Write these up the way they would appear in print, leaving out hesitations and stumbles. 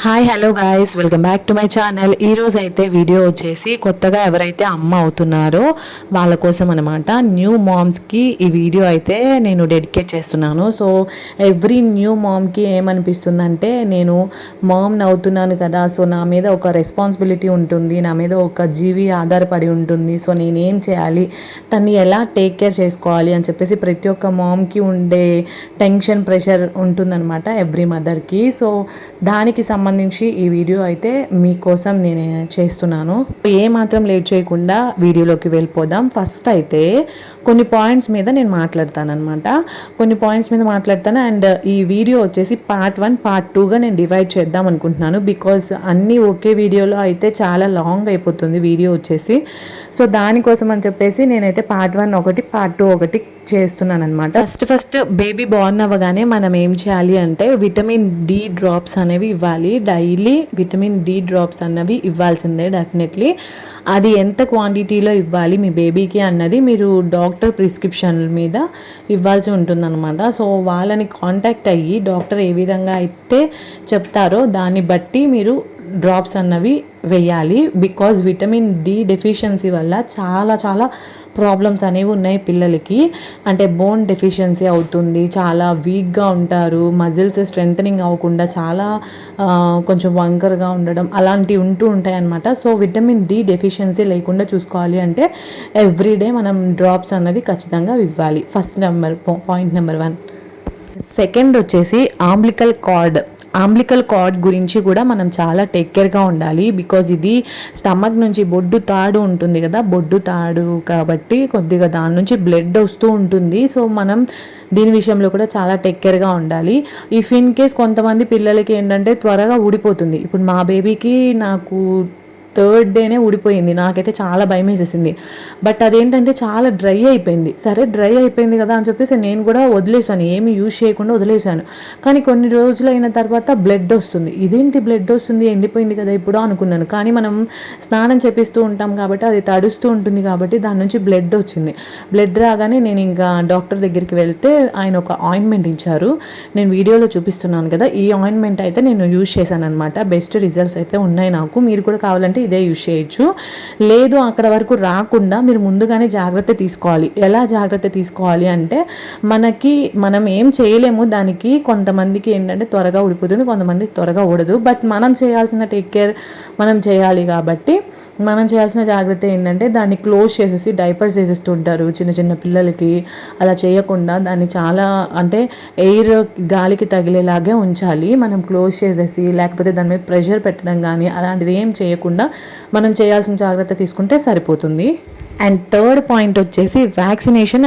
Hi hello guys, welcome back to my channel. ఈరోజు అయితే video వచ్చేసి కొత్తగా ఎవరైతే అమ్మ అవుతున్నారో వాళ్ళ కోసం అనమాట. న్యూ మామ్స్కి ఈ వీడియో అయితే నేను డెడికేట్ చేస్తున్నాను. సో ఎవ్రీ న్యూ మామ్కి ఏమనిపిస్తుందంటే, నేను మామ్ని అవుతున్నాను కదా, సో నా మీద ఒక రెస్పాన్సిబిలిటీ ఉంటుంది, నా మీద ఒక జీవి ఆధారపడి ఉంటుంది. సో నేనేం చేయాలి, తన్ని ఎలా టేక్ కేర్ చేసుకోవాలి అని చెప్పేసి ప్రతి ఒక్క మామ్కి ఉండే టెన్షన్, ప్రెషర్ ఉంటుందన్నమాట ఎవ్రీ మదర్కి. సో దానికి సంబంధించి ఈ వీడియో అయితే మీకోసం నేను చేస్తున్నాను. ఏ మాత్రం లేట్ చేయకుండా వీడియోలోకి వెళ్ళిపోదాం. ఫస్ట్ అయితే కొన్ని పాయింట్స్ మీద నేను మాట్లాడతాను. అండ్ ఈ వీడియో వచ్చేసి పార్ట్ 1 పార్ట్ 2గా నేను డివైడ్ చేద్దాం అనుకుంటున్నాను. బికాజ్ అన్నీ ఒకే వీడియోలో అయితే చాలా లాంగ్ అయిపోతుంది వీడియో వచ్చేసి. సో దానికోసం అని చెప్పేసి నేనైతే పార్ట్ 1 ఒకటి, పార్ట్ 2 ఒకటి చేస్తున్నాను అనమాట. ఫస్ట్ బేబీ బార్న్ అవ్వగానే మనం ఏం చేయాలి అంటే విటమిన్ డి డ్రాప్స్ అనేవి ఇవ్వాలి. డైలీ విటమిన్ డి డ్రాప్స్ అన్నవి ఇవ్వాల్సిందే డెఫినెట్లీ. అది ఎంత క్వాంటిటీలో ఇవ్వాలి మీ బేబీకి అన్నది మీరు డాక్టర్ ప్రిస్క్రిప్షన్ మీద ఇవ్వాల్సి ఉంటుందన్నమాట. సో వాళ్ళని కాంటాక్ట్ అయ్యి డాక్టర్ ఏ విధంగా అయితే చెప్తారో దాన్ని బట్టి మీరు డ్రాప్స్ అన్నవి వేయాలి. బికాజ్ విటమిన్ డి డెఫిషియన్సీ వల్ల చాలా ప్రాబ్లమ్స్ అనేవి ఉన్నాయి పిల్లలకి. అంటే బోన్ డెఫిషియన్సీ అవుతుంది, చాలా వీక్గా ఉంటారు, మజిల్స్ స్ట్రెంథనింగ్ అవ్వకుండా చాలా కొంచెం వంకరగా ఉండడం అలాంటివి ఉంటాయి అన్నమాట. సో విటమిన్ డి డెఫిషియన్సీ లేకుండా చూసుకోవాలి అంటే ఎవ్రీడే మనం డ్రాప్స్ అన్నది ఖచ్చితంగా ఇవ్వాలి. Point number 1. సెకండ్ వచ్చేసి ఆంబ్లికల్ కార్డ్ గురించి కూడా మనం చాలా టేక్ కేర్గా ఉండాలి. బికాజ్ ఇది స్టమక్ నుంచి బొడ్డు తాడు ఉంటుంది కదా, బొడ్డు తాడు కాబట్టి కొద్దిగా దాని నుంచి బ్లడ్ వస్తూ ఉంటుంది. సో మనం దీని విషయంలో కూడా చాలా టేక్ కేర్గా ఉండాలి. ఇఫ్ ఇన్ కేస్ కొంతమంది పిల్లలకి ఏంటంటే త్వరగా ఊడిపోతుంది. ఇప్పుడు మా బేబీకి నాకు 3rd డేనే ఊడిపోయింది. నాకైతే చాలా భయం వేసేసింది. బట్ అదేంటంటే చాలా డ్రై అయిపోయింది. సరే డ్రై అయిపోయింది కదా అని చెప్పేసి నేను కూడా వదిలేసాను, ఏమి యూజ్ చేయకుండా వదిలేసాను. కానీ కొన్ని రోజులు అయిన తర్వాత బ్లడ్ వస్తుంది. ఇదేంటి బ్లడ్ వస్తుంది, ఎండిపోయింది కదా ఇప్పుడు అనుకున్నాను. కానీ మనం స్నానం చేపిస్తూ ఉంటాం కాబట్టి అది తడుస్తూ ఉంటుంది కాబట్టి దాని నుంచి బ్లడ్ వచ్చింది. బ్లడ్ రాగానే నేను ఇంకా డాక్టర్ దగ్గరికి వెళ్తే ఆయన ఒక ఆయింట్మెంట్ ఇచ్చారు. నేను వీడియోలో చూపిస్తున్నాను కదా, ఈ ఆయింట్మెంట్ అయితే నేను యూజ్ చేశాను అనమాట. బెస్ట్ రిజల్ట్స్ అయితే ఉన్నాయి నాకు. మీరు కూడా కావాలంటే ఇదే యూజ్ చేయొచ్చు. లేదు అక్కడ వరకు రాకుండా మీరు ముందుగానే జాగ్రత్త తీసుకోవాలి. ఎలా జాగ్రత్త తీసుకోవాలి అంటే, మనం ఏం చేయలేము దానికి. కొంతమందికి ఏంటంటే త్వరగా ఊడిపోతుంది, కొంతమందికి త్వరగా ఊడదు. బట్ మనం చేయాల్సిన టేక్ కేర్ మనం చేయాలి కాబట్టి మనం చేయాల్సిన జాగ్రత్త ఏంటంటే దాన్ని క్లోజ్ చేసేసి డైపర్స్ వేసేస్తుంటారు చిన్న పిల్లలకి. అలా చేయకుండా దాన్ని చాలా అంటే ఎయిర్ గాలికి తగిలేలాగే ఉంచాలి. మనం క్లోజ్ చేసేసి లేకపోతే దాని మీద ప్రెషర్ పెట్టడం కానీ అలాంటిది ఏం చేయకుండా మనం చేయాల్సిన జాగ్రత్త తీసుకుంటే సరిపోతుంది. అండ్ థర్డ్ పాయింట్ వచ్చేసి వ్యాక్సినేషన్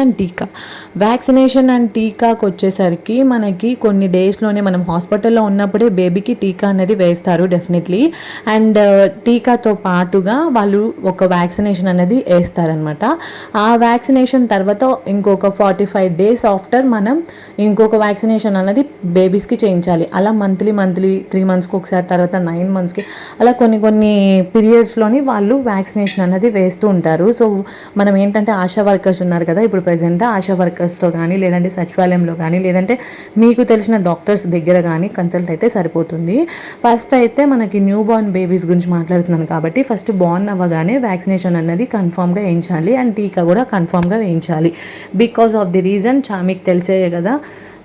అండ్ టీకాకి వచ్చేసరికి మనకి కొన్ని డేస్లోనే మనం హాస్పిటల్లో ఉన్నప్పుడే బేబీకి టీకా అనేది వేస్తారు డెఫినెట్లీ. అండ్ టీకాతో పాటుగా వాళ్ళు ఒక వ్యాక్సినేషన్ అనేది వేస్తారనమాట. ఆ వ్యాక్సినేషన్ తర్వాత ఇంకొక 45 days ఆఫ్టర్ మనం ఇంకొక వ్యాక్సినేషన్ అనేది బేబీస్కి చేయించాలి. అలా మంత్లీ 3 monthsకి ఒకసారి, తర్వాత 9 monthsకి అలా కొన్ని పీరియడ్స్లోని వాళ్ళు వ్యాక్సినేషన్ అనేది వేస్తూ ఉంటారు. సో మనం ఏంటంటే ఆశా వర్కర్స్ ఉన్నారు కదా, ఇప్పుడు ప్రజెంట్ ఆశా వర్కర్స్తో కానీ లేదంటే సచివాలయంలో కానీ లేదంటే మీకు తెలిసిన డాక్టర్స్ దగ్గర కానీ కన్సల్ట్ అయితే సరిపోతుంది. ఫస్ట్ అయితే మనకి న్యూ బార్న్ బేబీస్ గురించి మాట్లాడుతున్నాను కాబట్టి ఫస్ట్ బార్న్ అవ్వగానే వ్యాక్సినేషన్ అన్నది కన్ఫామ్గా వేయించాలి. అండ్ టీకా కూడా కన్ఫామ్గా వేయించాలి. బికాస్ ఆఫ్ ది రీజన్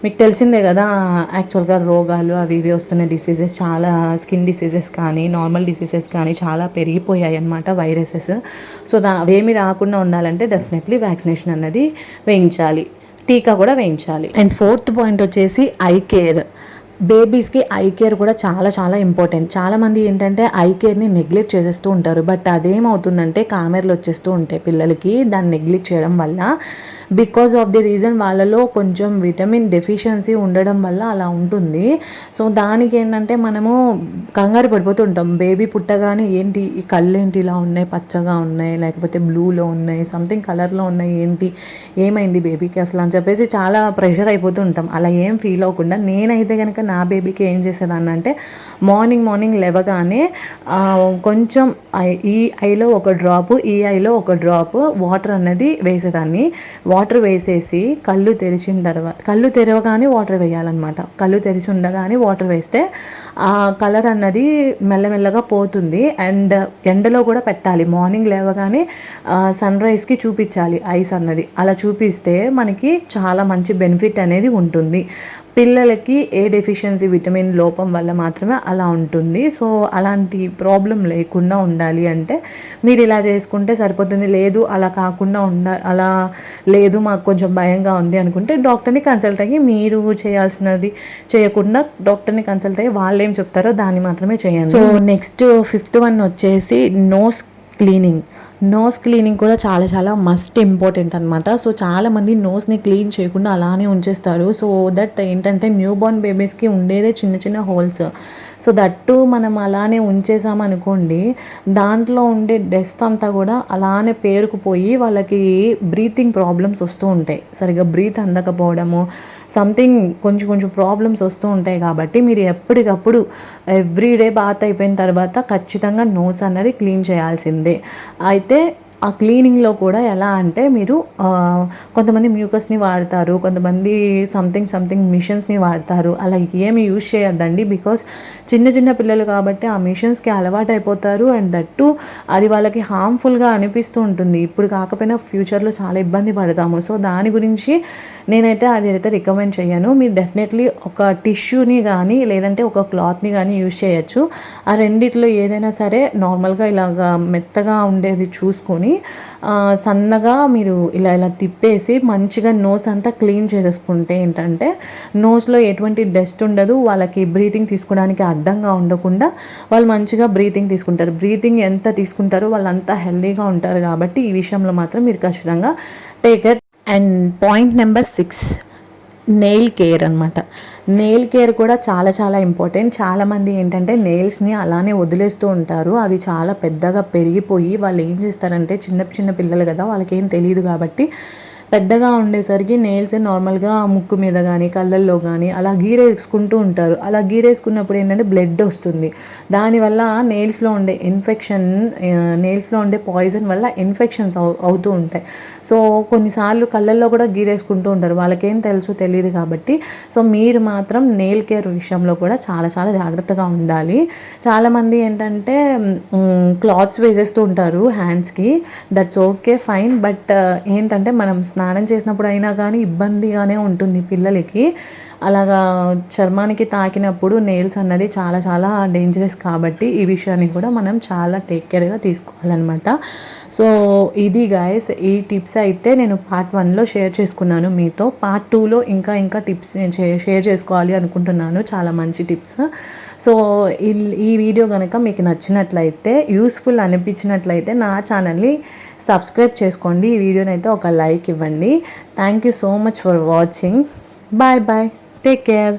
మీకు తెలిసిందే కదా, యాక్చువల్గా రోగాలు అవి ఇవి వస్తున్న డిసీజెస్ చాలా, స్కిన్ డిసీజెస్ కానీ నార్మల్ డిసీజెస్ కానీ చాలా పెరిగిపోయాయి అన్నమాట, వైరసెస్. సో అవేమి రాకుండా ఉండాలంటే డెఫినెట్లీ వ్యాక్సినేషన్ అన్నది వేయించాలి, టీకా కూడా వేయించాలి. అండ్ 4th పాయింట్ వచ్చేసి ఐ కేర్. బేబీస్కి ఐ కేర్ కూడా చాలా ఇంపార్టెంట్. చాలామంది ఏంటంటే ఐ కేర్ని నెగ్లెక్ట్ చేసేస్తూ ఉంటారు. బట్ అదేమవుతుందంటే కామెర్లు వచ్చేస్తూ ఉంటాయి పిల్లలకి దాన్ని నెగ్లెక్ట్ చేయడం వల్ల. బికాజ్ ఆఫ్ ది రీజన్ వాళ్ళలో కొంచెం విటమిన్ డెఫిషియన్సీ ఉండడం వల్ల అలా ఉంటుంది. సో దానికి ఏంటంటే మనము కంగారు పడిపోతూ ఉంటాం. బేబీ పుట్టగానే ఏంటి ఈ కళ్ళు ఏంటి ఇలా ఉన్నాయి, పచ్చగా ఉన్నాయి, లేకపోతే బ్లూలో ఉన్నాయి, సంథింగ్ కలర్లో ఉన్నాయి, ఏమైంది బేబీకి అసలు అని చెప్పేసి చాలా ప్రెషర్ అయిపోతూ ఉంటాం. అలా ఏం ఫీల్ అవ్వకుండా నేనైతే కనుక నా బేబీకి ఏం చేసేదాన్ని అంటే మార్నింగ్ లేవగానే కొంచెం ఈ ఐలో ఒక డ్రాపు ఈ ఐలో ఒక డ్రాప్ వాటర్ అన్నది వేసేదాన్ని. వాటర్ వేసేసి కళ్ళు తెరవగానే వాటర్ వేయాలన్నమాట. కళ్ళు తెరిచి ఉండగానే వాటర్ వేస్తే ఆ కలర్ అన్నది మెల్లమెల్లగా పోతుంది. అండ్ ఎండలో కూడా పెట్టాలి. మార్నింగ్ లేవగానే సన్ రైజ్కి చూపించాలి ఐస్ అన్నది. అలా చూపిస్తే మనకి చాలా మంచి బెనిఫిట్ అనేది ఉంటుంది. పిల్లలకి ఏ డెఫిషియన్సీ విటమిన్ లోపం వల్ల మాత్రమే అలా ఉంటుంది. సో అలాంటి ప్రాబ్లం లేకుండా ఉండాలి అంటే మీరు ఇలా చేసుకుంటే సరిపోతుంది. లేదు అలా కాకుండా అలా లేదు మాకు కొంచెం భయంగా ఉంది అనుకుంటే డాక్టర్ని కన్సల్ట్ అయ్యి మీరు చేయాల్సినది చేయకుండా డాక్టర్ని కన్సల్ట్ అయ్యి వాళ్ళు ఏం చెప్తారో దాన్ని మాత్రమే చేయండి. సో నెక్స్ట్ 5th వన్ వచ్చేసి నోస్ క్లీనింగ్ కూడా చాలా మస్ట్ ఇంపార్టెంట్ అనమాట. సో చాలామంది నోస్ని క్లీన్ చేయకుండా అలానే ఉంచేస్తారు. సో దట్ ఏంటంటే న్యూ బోర్న్ బేబీస్కి ఉండేదే చిన్న హోల్స్. సో దట్టు మనం అలానే ఉంచేసామనుకోండి దాంట్లో ఉండే డస్ట్ అంతా కూడా అలానే పేరుకుపోయి వాళ్ళకి బ్రీతింగ్ ప్రాబ్లమ్స్ వస్తూ ఉంటాయి. సరిగ్గా బ్రీత్ అందకపోవడము సంథింగ్ కొంచెం ప్రాబ్లమ్స్ వస్తూ ఉంటాయి. కాబట్టి మీరు ఎప్పటికప్పుడు ఎవ్రీడే బాత్ అయిపోయిన తర్వాత ఖచ్చితంగా నోస్ అన్నది క్లీన్ చేయాల్సిందే. అయితే ఆ క్లీనింగ్లో కూడా ఎలా అంటే మీరు కొంతమంది మ్యూకస్ని వాడతారు, కొంతమంది సంథింగ్ మిషన్స్ని వాడతారు. అలా ఏమి యూజ్ చేయొద్దండి. బికాస్ చిన్న పిల్లలు కాబట్టి ఆ మిషన్స్కి అలవాటు అయిపోతారు. అండ్ దట్టు అది వాళ్ళకి హార్మ్ఫుల్గా అనిపిస్తూ ఉంటుంది. ఇప్పుడు కాకపోయినా ఫ్యూచర్లో చాలా ఇబ్బంది పడతాము. సో దాని గురించి నేనైతే అదైతే రికమెండ్ చేయను. మీరు డెఫినెట్లీ ఒక టిష్యూని కానీ లేదంటే ఒక క్లాత్ని కానీ యూజ్ చేయొచ్చు. ఆ రెండిట్లో ఏదైనా సరే నార్మల్గా ఇలాగా మెత్తగా ఉండేది చూసుకొని సన్నగా మీరు ఇలా తిప్పేసి మంచిగా నోస్ అంతా క్లీన్ చేసేసుకుంటే ఏంటంటే నోస్లో ఎటువంటి డస్ట్ ఉండదు. వాళ్ళకి బ్రీతింగ్ తీసుకోవడానికి అడ్డంగా ఉండకుండా వాళ్ళు మంచిగా బ్రీతింగ్ తీసుకుంటారు. బ్రీతింగ్ ఎంత తీసుకుంటారో వాళ్ళంతా హెల్దీగా ఉంటారు. కాబట్టి ఈ విషయంలో మాత్రం మీరు ఖచ్చితంగా take it. And point number 6 nail care అనమాట. నెయిల్ కేర్ కూడా చాలా ఇంపార్టెంట్. చాలామంది ఏంటంటే నెయిల్స్ని అలానే వదిలేస్తూ ఉంటారు. అవి చాలా పెద్దగా పెరిగిపోయి వాళ్ళు ఏం చేస్తారంటే చిన్న పిల్లలు కదా వాళ్ళకి ఏం తెలియదు కాబట్టి పెద్దగా ఉండేసరికి నెయిల్స్ నార్మల్గా ముక్కు మీద కానీ కళ్ళల్లో కానీ అలా గీరేసుకుంటూ ఉంటారు. అలా గీరేసుకున్నప్పుడు ఏంటంటే బ్లడ్ వస్తుంది. దానివల్ల నెయిల్స్లో ఉండే నెయిల్స్లో ఉండే పాయిజన్ వల్ల ఇన్ఫెక్షన్స్ అవుతూ ఉంటాయి. సో కొన్నిసార్లు కళ్ళల్లో కూడా గీరేసుకుంటూ ఉంటారు. వాళ్ళకేం తెలియదు కాబట్టి సో మీరు మాత్రం నెయిల్ కేర్ విషయంలో కూడా చాలా జాగ్రత్తగా ఉండాలి. చాలామంది ఏంటంటే క్లాత్స్ వేసేస్తూ ఉంటారు హ్యాండ్స్కి. That's okay fine. బట్ ఏంటంటే మనం స్నానం చేసినప్పుడు అయినా కానీ ఇబ్బందిగానే ఉంటుంది పిల్లలకి. అలాగా చర్మానికి తాకినప్పుడు నెయిల్స్ అన్నది చాలా డేంజరస్ కాబట్టి ఈ విషయాన్ని కూడా మనం చాలా టేక్ కేర్గా తీసుకోవాలన్నమాట. సో ఇది గైస్, ఈ టిప్స్ అయితే నేను పార్ట్ 1లో షేర్ చేసుకున్నాను మీతో. పార్ట్ 2లో ఇంకా టిప్స్ షేర్ చేసుకోవాలి అనుకుంటున్నాను, చాలా మంచి టిప్స్. సో ఈ వీడియో కనుక మీకు నచ్చినట్లయితే, యూస్ఫుల్ అనిపించినట్లయితే నా ఛానల్ని సబ్స్క్రైబ్ చేసుకోండి. ఈ వీడియోని అయితే ఒక లైక్ ఇవ్వండి. Thank you so much for watching. Bye take care.